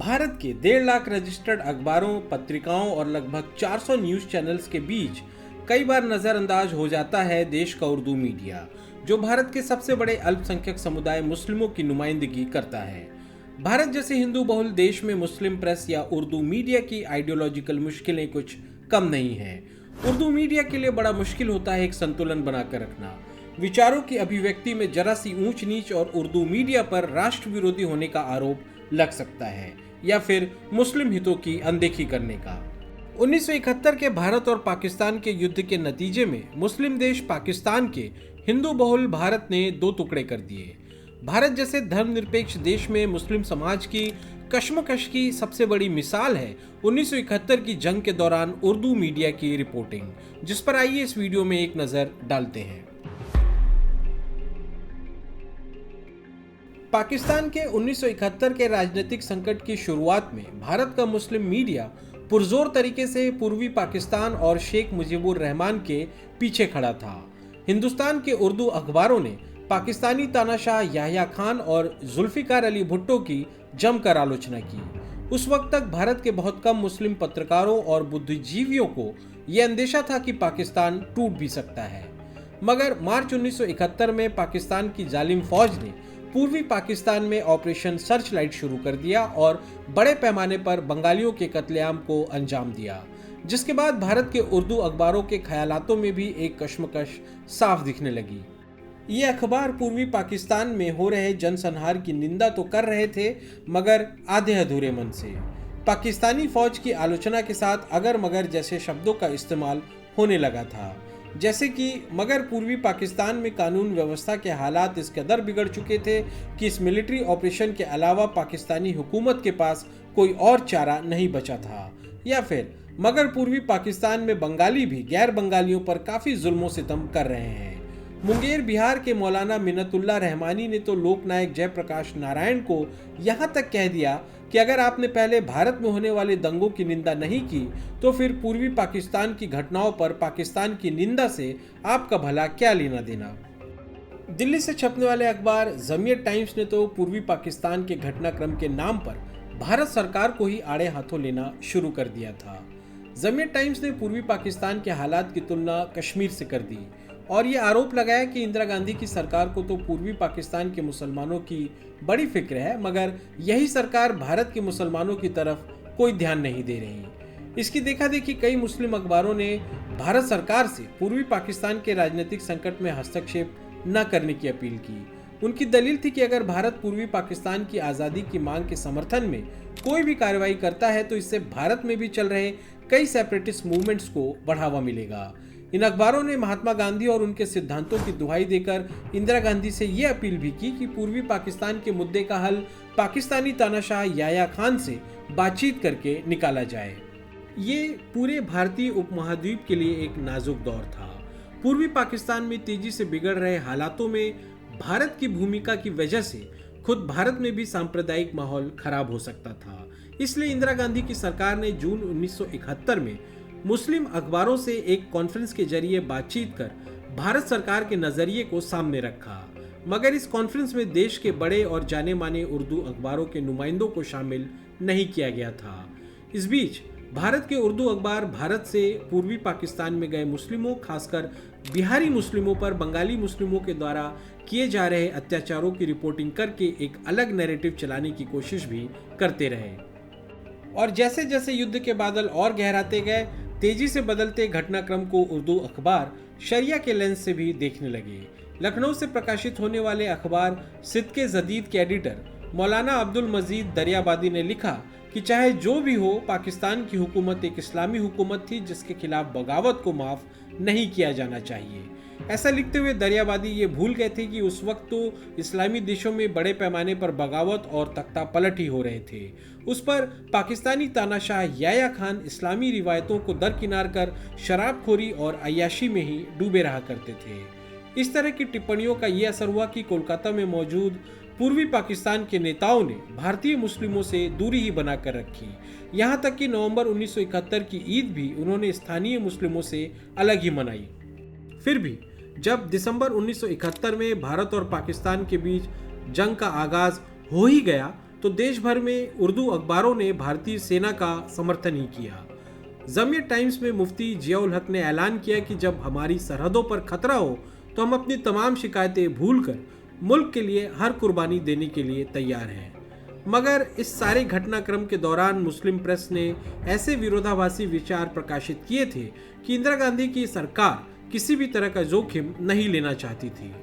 भारत के 1.5 लाख रजिस्टर्ड अखबारों, पत्रिकाओं और लगभग 400 न्यूज चैनल्स के बीच कई बार नजरअंदाज हो जाता है देश का उर्दू मीडिया, जो भारत के सबसे बड़े अल्पसंख्यक समुदाय मुस्लिमों की नुमाइंदगी करता है। भारत जैसे हिंदू बहुल देश में मुस्लिम प्रेस या उर्दू मीडिया की आइडियोलॉजिकल मुश्किलें कुछ कम नहीं हैं। उर्दू मीडिया के लिए बड़ा मुश्किल होता है एक संतुलन बनाकर रखना, विचारों की अभिव्यक्ति में जरा सी ऊंच नीच और उर्दू मीडिया पर राष्ट्र विरोधी होने का आरोप लग सकता है या फिर मुस्लिम हितों की अनदेखी करने का। 1971 के भारत और पाकिस्तान के युद्ध के नतीजे में मुस्लिम देश पाकिस्तान के हिंदू बहुल भारत ने 2 टुकड़े कर दिए। भारत जैसे धर्मनिरपेक्ष देश में मुस्लिम समाज की कश्मकश की सबसे बड़ी मिसाल है 1971 की जंग के दौरान उर्दू मीडिया की रिपोर्टिंग, जिस पर आइए इस वीडियो में एक नजर डालते हैं। पाकिस्तान के 1971 के राजनीतिक संकट की शुरुआत में भारत का मुस्लिम मीडिया पुरजोर तरीके से पूर्वी पाकिस्तान और शेख मुजीबुर रहमान के पीछे खड़ा था। हिंदुस्तान के उर्दू अखबारों ने पाकिस्तानी तानाशाह याह्या खान और जुल्फिकार अली भुट्टो की जमकर आलोचना की। उस वक्त तक भारत के बहुत कम मुस्लिम पत्रकारों और बुद्धिजीवियों को यह अंदेशा था कि पाकिस्तान टूट भी सकता है। मगर मार्च 1971 में पाकिस्तान की जालिम फौज ने पूर्वी पाकिस्तान में ऑपरेशन सर्चलाइट शुरू कर दिया और बड़े पैमाने पर बंगालियों के कत्लेआम को अंजाम दिया, जिसके बाद भारत के उर्दू अखबारों के ख्यालातों में भी एक कश्मकश साफ दिखने लगी। ये अखबार पूर्वी पाकिस्तान में हो रहे जनसंहार की निंदा तो कर रहे थे, मगर आधे अधूरे मन से। पाकिस्तानी फौज की आलोचना के साथ अगर मगर जैसे शब्दों का इस्तेमाल होने लगा था, जैसे कि मगर पूर्वी पाकिस्तान में कानून व्यवस्था के हालात इस कदर बिगड़ चुके थे कि इस मिलिट्री ऑपरेशन के अलावा पाकिस्तानी हुकूमत के पास कोई और चारा नहीं बचा था, या फिर मगर पूर्वी पाकिस्तान में बंगाली भी गैर बंगालियों पर काफ़ी जुल्मों सितम कर रहे हैं। मुंगेर बिहार के मौलाना मिन्नतुल्लाह रहमानी ने तो लोकनायक जयप्रकाश नारायण को यहाँ तक कह दिया कि अगर आपने पहले भारत में होने वाले दंगों की निंदा नहीं की तो फिर पूर्वी पाकिस्तान की घटनाओं पर पाकिस्तान की निंदा से आपका भला क्या लेना देना। दिल्ली से छपने वाले अखबार जमीयत टाइम्स ने तो पूर्वी पाकिस्तान के घटनाक्रम के नाम पर भारत सरकार को ही आड़े हाथों लेना शुरू कर दिया था। जमीयत टाइम्स ने पूर्वी पाकिस्तान के हालात की तुलना कश्मीर से कर दी और ये आरोप लगाया कि इंदिरा गांधी की सरकार को तो पूर्वी पाकिस्तान के मुसलमानों की बड़ी फिक्र है, मगर यही सरकार भारत के मुसलमानों की तरफ कोई ध्यान नहीं दे रही। इसकी देखा देखी कई मुस्लिम अखबारों ने भारत सरकार से पूर्वी पाकिस्तान के राजनीतिक संकट में हस्तक्षेप न करने की अपील की। उनकी दलील थी कि अगर भारत पूर्वी पाकिस्तान की आज़ादी की मांग के समर्थन में कोई भी कार्रवाई करता है तो इससे भारत में भी चल रहे कई सेपरेटिस्ट मूवमेंट्स को बढ़ावा मिलेगा। इन अखबारों ने महात्मा गांधी और उनके सिद्धांतों की दुहाई देकर इंदिरा गांधी से ये अपील भी की कि पूर्वी पाकिस्तान के मुद्दे का हल पाकिस्तानी तानाशाह याह्या खान से बातचीत करके निकाला जाए। ये पूरे भारतीय उपमहाद्वीप के लिए एक नाजुक दौर था। पूर्वी पाकिस्तान में तेजी से बिगड़ रहे हालातों में भारत की भूमिका की वजह से खुद भारत में भी सांप्रदायिक माहौल खराब हो सकता था। इसलिए इंदिरा गांधी की सरकार ने जून 1971 में मुस्लिम अखबारों से एक कॉन्फ्रेंस के जरिए बातचीत कर भारत सरकार के नजरिए को सामने रखा, मगर इस कॉन्फ्रेंस में देश के बड़े और जाने माने उर्दू अखबारों के नुमाइंदों को शामिल नहीं किया गया था। इस बीच भारत के उर्दू अखबार भारत से पूर्वी पाकिस्तान में गए मुस्लिमों, खासकर बिहारी मुस्लिमों पर बंगाली मुस्लिमों के द्वारा किए जा रहे अत्याचारों की रिपोर्टिंग करके एक अलग नैरेटिव चलाने की कोशिश भी करते रहे। और जैसे जैसे युद्ध के बादल और गहराते गए, तेजी से बदलते घटनाक्रम को उर्दू अखबार शरिया के लेंस से भी देखने लगे। लखनऊ से प्रकाशित होने वाले अखबार सिद्के जदीद के एडिटर मौलाना अब्दुल मजीद दरियाबादी ने लिखा कि चाहे जो भी हो, पाकिस्तान की हुकूमत एक इस्लामी हुकूमत थी जिसके खिलाफ बगावत को माफ नहीं किया जाना चाहिए। ऐसा लिखते हुए दरियाबादी ये भूल गए थे कि उस वक्त तो इस्लामी देशों में बड़े पैमाने पर बगावत और तख्ता पलट ही हो रहे थे। उस पर पाकिस्तानी तानाशाह याह्या खान इस्लामी रिवायतों को दरकिनार कर शराबखोरी और अय्याशी में ही डूबे रहा करते थे। इस तरह की टिप्पणियों का ये असर हुआ कि कोलकाता में मौजूद पूर्वी पाकिस्तान के नेताओं ने भारतीय मुस्लिमों से दूरी ही बनाकर रखी। यहाँ तक कि नवंबर 1971 की ईद भी उन्होंने स्थानीय मुस्लिमों से अलग ही मनाई। फिर भी जब दिसंबर 1971 में भारत और पाकिस्तान के बीच जंग का आगाज हो ही गया तो देश भर में उर्दू अखबारों ने भारतीय सेना का समर्थन ही किया। जमीयत टाइम्स में मुफ्ती जियाउल हक ने ऐलान किया कि जब हमारी सरहदों पर खतरा हो तो हम अपनी तमाम शिकायतें भूलकर मुल्क के लिए हर कुर्बानी देने के लिए तैयार हैं। मगर इस सारे घटनाक्रम के दौरान मुस्लिम प्रेस ने ऐसे विरोधाभासी विचार प्रकाशित किए थे कि इंदिरा गांधी की सरकार किसी भी तरह का जोखिम नहीं लेना चाहती थी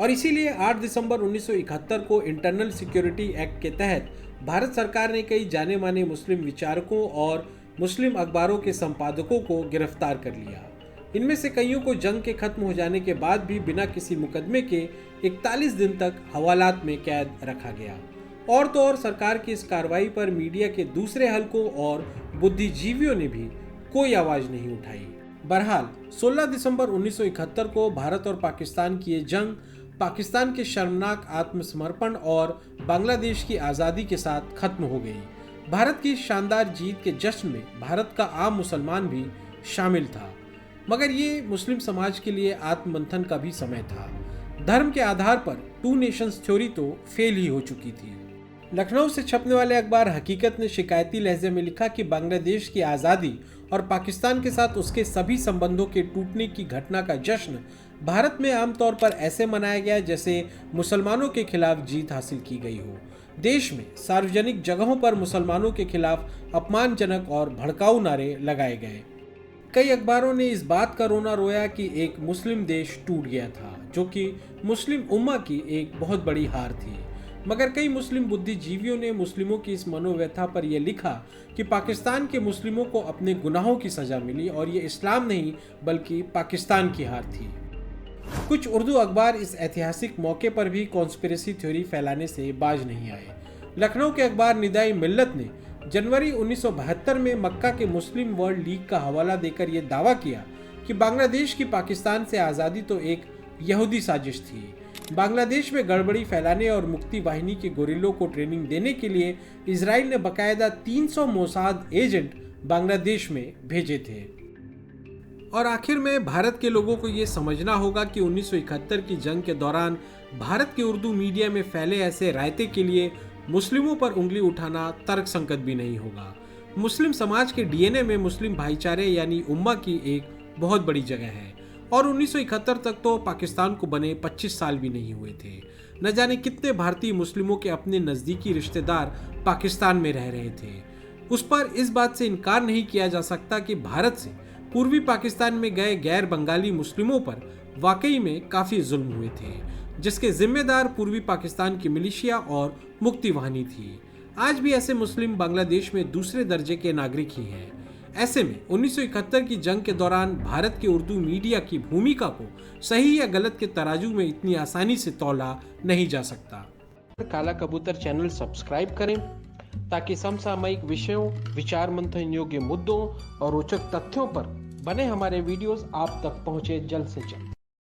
और इसीलिए 8 दिसंबर 1971 को इंटरनल सिक्योरिटी एक्ट के तहत भारत सरकार ने कई जाने माने मुस्लिम विचारकों और मुस्लिम अखबारों के संपादकों को गिरफ्तार कर लिया। इनमें से कईयों को जंग के खत्म हो जाने के बाद भी बिना किसी मुकदमे के 41 दिन तक हवालात में कैद रखा गया। और तो और सरकार की इस कार्रवाई पर मीडिया के दूसरे हलकों और बुद्धिजीवियों ने भी कोई आवाज नहीं उठाई। बहरहाल 16 दिसंबर 1971 को भारत और पाकिस्तान की ये जंग पाकिस्तान के शर्मनाक आत्मसमर्पण और बांग्लादेश की आज़ादी के साथ खत्म हो गई। भारत की शानदार जीत के जश्न में भारत का आम मुसलमान भी शामिल था, मगर ये मुस्लिम समाज के लिए आत्ममंथन का भी समय था। धर्म के आधार पर टू नेशंस थ्योरी तो फेल ही हो चुकी थी। लखनऊ से छपने वाले अखबार हकीकत ने शिकायती लहजे में लिखा कि बांग्लादेश की आज़ादी और पाकिस्तान के साथ उसके सभी संबंधों के टूटने की घटना का जश्न भारत में आमतौर पर ऐसे मनाया गया जैसे मुसलमानों के खिलाफ जीत हासिल की गई हो। देश में सार्वजनिक जगहों पर मुसलमानों के खिलाफ अपमानजनक और भड़काऊ नारे लगाए गए। कई अखबारों ने इस बात का रोना रोया कि एक मुस्लिम देश टूट गया था, जो कि मुस्लिम उम्मा की एक बहुत बड़ी हार थी। मगर कई मुस्लिम बुद्धिजीवियों ने मुस्लिमों की इस मनोव्यथा पर यह लिखा कि पाकिस्तान के मुस्लिमों को अपने गुनाहों की सजा मिली और ये इस्लाम नहीं बल्कि पाकिस्तान की हार थी। कुछ उर्दू अखबार इस ऐतिहासिक मौके पर भी कॉन्स्पिरेसी थ्योरी फैलाने से बाज नहीं आए। लखनऊ के अखबार निदाई मिल्लत ने जनवरी 1972 में मक्का के मुस्लिम वर्ल्ड लीग का हवाला देकर यह दावा किया कि बांग्लादेश की पाकिस्तान से आज़ादी तो एक यहूदी साजिश थी। बांग्लादेश में गड़बड़ी फैलाने और मुक्ति वाहिनी के गोरिल्लों को ट्रेनिंग देने के लिए इजराइल ने बकायदा 300 मोसाद एजेंट बांग्लादेश में भेजे थे। और आखिर में भारत के लोगों को ये समझना होगा कि 1971 की जंग के दौरान भारत के उर्दू मीडिया में फैले ऐसे रायते के लिए मुस्लिमों पर उंगली उठाना तर्कसंगत भी नहीं होगा। मुस्लिम समाज के डीएनए में मुस्लिम भाईचारे यानी उम्मा की एक बहुत बड़ी जगह है और 1971 तक तो पाकिस्तान को बने 25 साल भी नहीं हुए थे। न जाने कितने भारतीय मुस्लिमों के अपने नज़दीकी रिश्तेदार पाकिस्तान में रह रहे थे। उस पर इस बात से इनकार नहीं किया जा सकता कि भारत से पूर्वी पाकिस्तान में गए गैर बंगाली मुस्लिमों पर वाकई में काफ़ी जुल्म हुए थे, जिसके जिम्मेदार पूर्वी पाकिस्तान की मिलिशिया और मुक्ति वाहिनी थी। आज भी ऐसे मुस्लिम बांग्लादेश में दूसरे दर्जे के नागरिक ही हैं। ऐसे में 1971 की जंग के दौरान भारत के उर्दू मीडिया की भूमिका को सही या गलत के तराजू में इतनी आसानी से तौला नहीं जा सकता। काला कबूतर चैनल सब्सक्राइब करें ताकि समसामयिक विषयों, विचार मंथन योग्य मुद्दों और रोचक तथ्यों पर बने हमारे वीडियोस आप तक पहुंचे जल्द से जल्द।